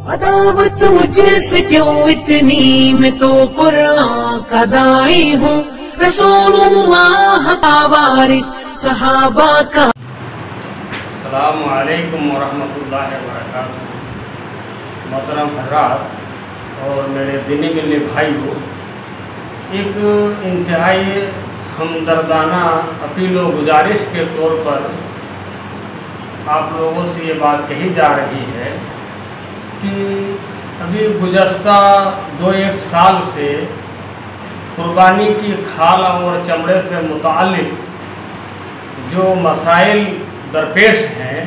عداوت مجھ سے کیوں اتنی، میں تو قرآن کا داعی ہوں، رسول اللہ کا وارث صحابہ کا۔ السلام علیکم ورحمۃ اللہ وبرکاتہ۔ محترم حضرات اور میرے دینی ملنے بھائیوں، ایک انتہائی ہمدردانہ اپیل و گزارش کے طور پر آپ لوگوں سے یہ بات کہی جا رہی ہے کہ ابھی گزشتہ 2-1 سال سے قربانی کی کھال اور چمڑے سے متعلق جو مسائل درپیش ہیں،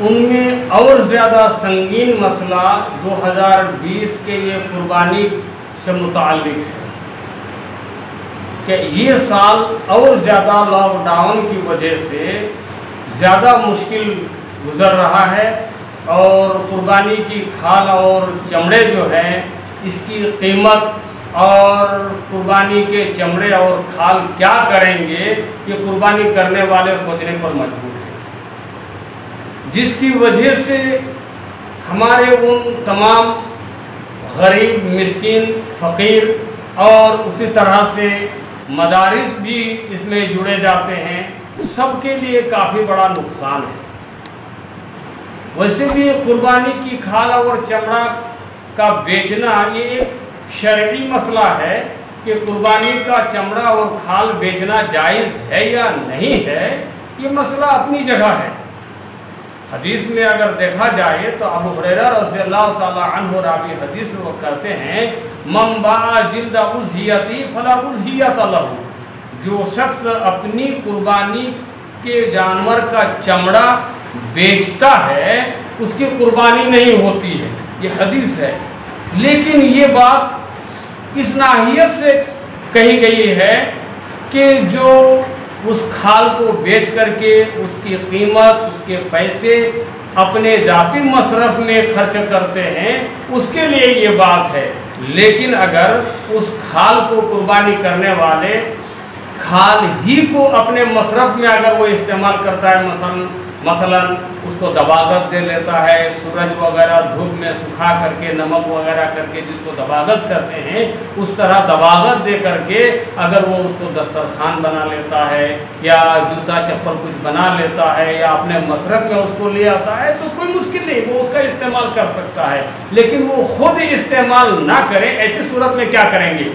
ان میں اور زیادہ سنگین مسئلہ 2020 کے یہ قربانی سے متعلق ہے کہ یہ سال اور زیادہ لاک ڈاؤن کی وجہ سے زیادہ مشکل گزر رہا ہے، اور قربانی کی کھال اور چمڑے جو ہیں اس کی قیمت اور قربانی کے چمڑے اور کھال کیا کریں گے، یہ قربانی کرنے والے سوچنے پر مجبور ہیں، جس کی وجہ سے ہمارے ان تمام غریب، مسکین، فقیر اور اسی طرح سے مدارس بھی اس میں جڑے جاتے ہیں، سب کے لیے کافی بڑا نقصان ہے۔ ویسے بھی قربانی کی کھال اور چمڑا کا بیچنا یہ ایک شرعی مسئلہ ہے کہ قربانی کا چمڑا اور کھال بیچنا جائز ہے یا نہیں ہے، یہ مسئلہ اپنی جگہ ہے۔ حدیث میں اگر دیکھا جائے تو ابو ہریرہ رضی اللہ تعالی عنہ راوی حدیث وہ کہتے ہیں، من باع جلد اضحیتی فلا اضحیۃ لہ، جو شخص اپنی قربانی کے جانور کا چمڑا بیچتا ہے اس کی قربانی نہیں ہوتی ہے، یہ حدیث ہے۔ لیکن یہ بات اس ناحیت سے کہی گئی ہے کہ جو اس کھال کو بیچ کر کے اس کی قیمت، اس کے پیسے اپنے ذاتی مصرف میں خرچ کرتے ہیں، اس کے لیے یہ بات ہے۔ لیکن اگر اس کھال کو قربانی کرنے والے کھال ہی کو اپنے مصرف میں اگر وہ استعمال کرتا ہے، مثلا اس کو دباغت دے لیتا ہے، سورج وغیرہ دھوپ میں سکھا کر کے نمک وغیرہ کر کے جس کو دباغت کرتے ہیں، اس طرح دباغت دے کر کے اگر وہ اس کو دسترخوان بنا لیتا ہے یا جوتا چپل کچھ بنا لیتا ہے یا اپنے مصرف میں اس کو لے آتا ہے تو کوئی مشکل نہیں، وہ اس کا استعمال کر سکتا ہے۔ لیکن وہ خود استعمال نہ کرے، ایسی صورت میں کیا کریں گے؟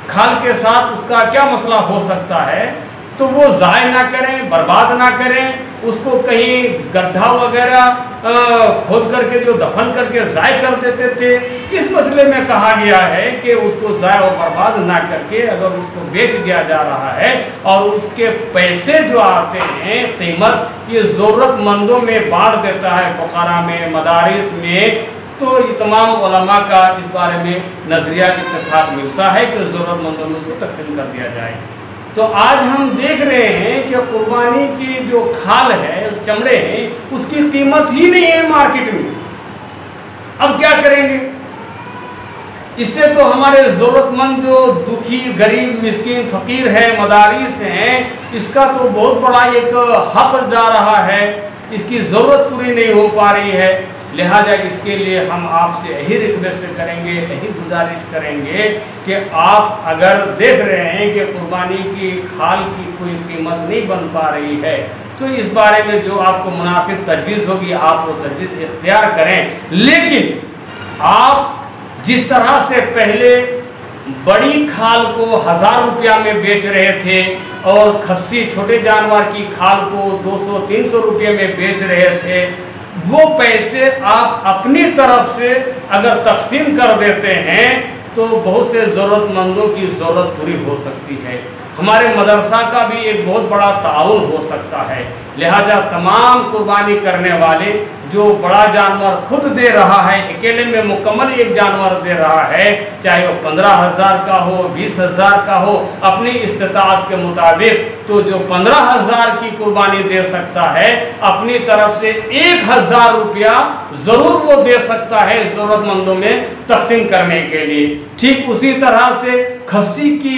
کھال کے ساتھ اس کا کیا مسئلہ ہو سکتا ہے؟ تو وہ ضائع نہ کریں، برباد نہ کریں، اس کو کہیں گڈھا وغیرہ کھود کر کے جو دفن کر کے ضائع کر دیتے تھے، اس مسئلے میں کہا گیا ہے کہ اس کو ضائع اور برباد نہ کر کے اگر اس کو بیچ دیا جا رہا ہے اور اس کے پیسے جو آتے ہیں، قیمت، یہ ضرورت مندوں میں بانٹ دیتا ہے، فقراء میں، مدارس میں، تو یہ تمام علماء کا اس بارے میں نظریہ اتفاق ملتا ہے کہ ضرورت مندوں میں اس کو تقسیم کر دیا جائے۔ تو آج ہم دیکھ رہے ہیں کہ قربانی کی جو کھال ہے، چمڑے ہیں، اس کی قیمت ہی نہیں ہے مارکیٹ میں۔ اب کیا کریں گے؟ اس سے تو ہمارے ضرورت مند جو دکھی، غریب، مسکین، فقیر ہے، مدارس ہیں، اس کا تو بہت بڑا ایک حق جا رہا ہے، اس کی ضرورت پوری نہیں ہو پا رہی ہے۔ لہذا اس کے لیے ہم آپ سے یہی ریکویسٹ کریں گے، یہی گزارش کریں گے کہ آپ اگر دیکھ رہے ہیں کہ قربانی کی کھال کی کوئی قیمت نہیں بن پا رہی ہے تو اس بارے میں جو آپ کو مناسب تجویز ہوگی آپ وہ تجویز اختیار کریں۔ لیکن آپ جس طرح سے پہلے بڑی کھال کو 1000 روپیہ میں بیچ رہے تھے اور کھسی چھوٹے جانور کی کھال کو 200-300 روپے میں بیچ رہے تھے، وہ پیسے آپ اپنی طرف سے اگر تقسیم کر دیتے ہیں تو بہت سے ضرورت مندوں کی ضرورت پوری ہو سکتی ہے، ہمارے مدرسہ کا بھی ایک بہت بڑا تعاون ہو سکتا ہے۔ لہذا تمام قربانی کرنے والے جو بڑا جانور خود دے رہا ہے، اکیلے میں مکمل ایک جانور دے رہا ہے، چاہے وہ 15,000 کا ہو، 20,000 کا ہو، اپنی استطاعت کے مطابق، تو جو 15,000 کی قربانی دے سکتا ہے اپنی طرف سے 1,000 روپیہ ضرور وہ دے سکتا ہے ضرورت مندوں میں تقسیم کرنے کے لیے۔ ٹھیک اسی طرح سے کھسی کی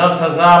10,000,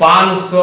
500,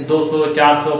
200, 400,